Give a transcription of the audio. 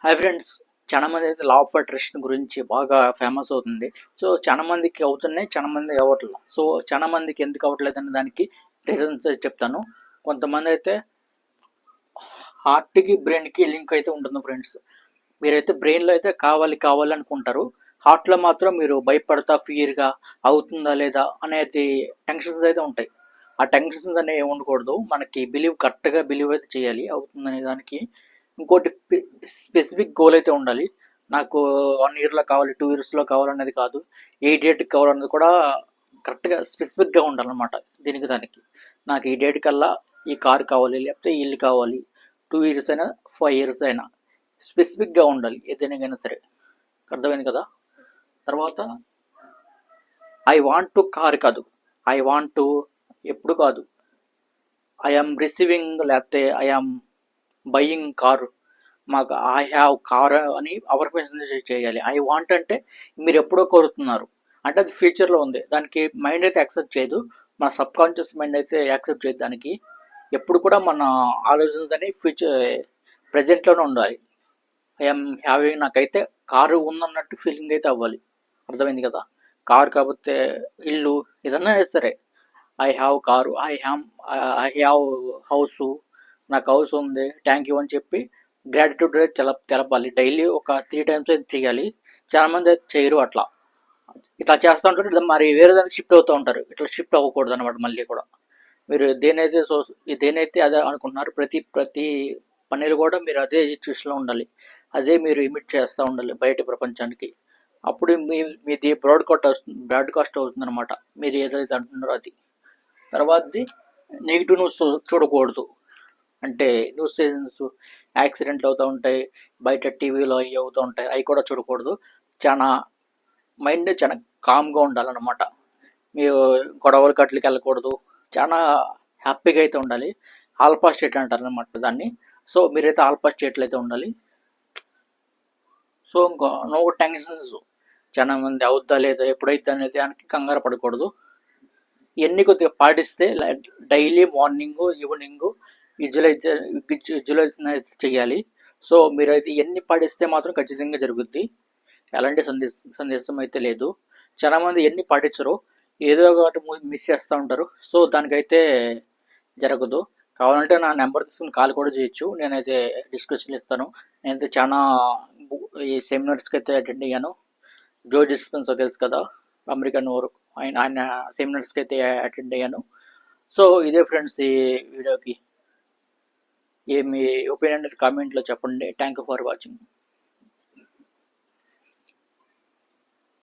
Hi friends. చాలా మంది అయితే లా ఆఫ్ అట్రాక్షన్ గురించి బాగా ఫేమస్ అవుతుంది. సో చాలా మందికి అవుతున్నాయి, చాలా మంది అవ్వట్లేదు. సో చాలా మందికి ఎందుకు అవ్వట్లేదు అనే దానికి రీజన్స్ చెప్తాను. కొంతమంది అయితే హార్ట్కి బ్రెయిన్కి లింక్ అయితే ఉంటుంది ఫ్రెండ్స్. మీరైతే బ్రెయిన్లో అయితే కావాలి కావాలి అనుకుంటారు. హార్ట్లో మాత్రం మీరు భయపడతా ఫియర్గా అవుతుందా లేదా అనేది టెన్షన్స్ అయితే ఉంటాయి. ఆ టెన్షన్స్ అనేవి ఉండకూడదు. మనకి కరెక్ట్గా బిలీవ్ అయితే చేయాలి అవుతుందనే దానికి. ఇంకోటి స్పెసిఫిక్ గోల్ అయితే ఉండాలి. నాకు 1 ఇయర్లో కావాలి, 2 ఇయర్స్లో కావాలనేది కాదు. ఏ డేట్కి కావాలన్నది కూడా కరెక్ట్గా స్పెసిఫిక్గా ఉండాలన్నమాట. దానికి నాకు ఈ డేట్ కల్లా ఈ కార్ కావాలి, లేకపోతే ఈ ఇల్లు కావాలి. 2 ఇయర్స్ అయినా, 5 ఇయర్స్ అయినా స్పెసిఫిక్గా ఉండాలి ఏదైనా సరే. అర్థమైంది కదా. తర్వాత ఐ వాంట్ టు కార్ కాదు, ఐ వాంట్ టు ఎప్పుడు కాదు, ఐఎమ్ రిసీవింగ్ లేకపోతే ఐఎమ్ బయింగ్ కారు. మాకు ఐ హ్యావ్ కార్ అని అఫర్మేషన్ చేయాలి. ఐ వాంట్ అంటే మీరు ఎప్పుడో కోరుతున్నారు అంటే అది ఫ్యూచర్లో ఉంది. దానికి మైండ్ అయితే యాక్సెప్ట్ చేయదు. మన సబ్ కాన్షియస్ మైండ్ అయితే యాక్సెప్ట్ చేయదు దానికి. ఎప్పుడు కూడా మన ఆలోచనలు అని ప్రజెంట్లోనే ఉండాలి. ఐఎమ్ హ్యావింగ్, నాకైతే కారు ఉందన్నట్టు ఫీలింగ్ అయితే అవ్వాలి. అర్థమైంది కదా. కారు కాకపోతే ఇల్లు ఏదన్నా సరే, I have car, I have house, నాకు హౌస్ ఉంది, థ్యాంక్ యూ అని చెప్పి గ్రాటిట్యూడ్ తెలపాలి. డైలీ ఒక 3 టైమ్స్ అయితే చేయాలి. చాలా మంది అయితే చేయరు అట్లా. ఇట్లా చేస్తూ ఉంటారు, మరి వేరే దానికి షిఫ్ట్ అవుతూ ఉంటారు. ఇట్లా షిఫ్ట్ అవ్వకూడదు అనమాట. మళ్ళీ కూడా మీరు దేనైతే అదే అనుకుంటున్నారు, ప్రతి ప్రతి పనిలో కూడా మీరు అదే సిచ్యువేషన్లో ఉండాలి. అదే మీరు ఇమిట్ చేస్తూ ఉండాలి బయట ప్రపంచానికి. అప్పుడు మీది బ్రాడ్కాస్ట్ అవుతుంది అనమాట. మీరు ఏదైతే అంటున్నారో అది. తర్వాతది నెగిటివ్ న్యూస్ చూడకూడదు. అంటే న్యూస్ స్టేషన్స్ యాక్సిడెంట్లు అవుతూ ఉంటాయి, బయట టీవీలో అవి అవుతూ ఉంటాయి, అవి కూడా చూడకూడదు. చాలా మైండ్ చాలా కామ్గా ఉండాలన్నమాట. మీరు గొడవలు కట్లకి వెళ్ళకూడదు. చాలా హ్యాపీగా అయితే ఉండాలి. ఆల్ఫా స్టేట్ అంటారు అనమాట దాన్ని. సో మీరైతే ఆల్ఫా స్టేట్లో అయితే ఉండాలి. సో ఇంకో నో టెన్షన్స్. చాలా మంది అవుద్దా లేదా, ఎప్పుడైతే అనేది దానికి కంగారు పడకూడదు. ఇవన్నీ కొద్దిగా పాటిస్తే డైలీ మార్నింగ్ ఈవినింగ్ విజువలైజేషన్ అయితే చేయాలి. సో మీరైతే ఇవన్నీ పాటిస్తే మాత్రం ఖచ్చితంగా జరుగుద్ది. ఎలాంటి సందేశం అయితే లేదు. చాలా మంది ఎన్ని పాటించరు, ఏదో ఒకటి మిస్ చేస్తూ ఉంటారు. సో దానికైతే జరగదు. కావాలంటే నా నెంబర్ తీసుకుని కాల్ కూడా చేయొచ్చు. నేనైతే డిస్క్రిప్షన్ ఇస్తాను. నేనైతే చాలా ఈ సెమినార్స్కి అయితే అటెండ్ అయ్యాను. జో డిస్పెన్సా తెలుసు కదా, అమెరికన్ వరకు ఆయన సెమినార్స్కి అయితే అటెండ్ అయ్యాను. సో ఇదే ఫ్రెండ్స్ ఈ వీడియోకి. మీ ఒపీనియన్ కామెంట్లో చెప్పండి. Thank you for watching.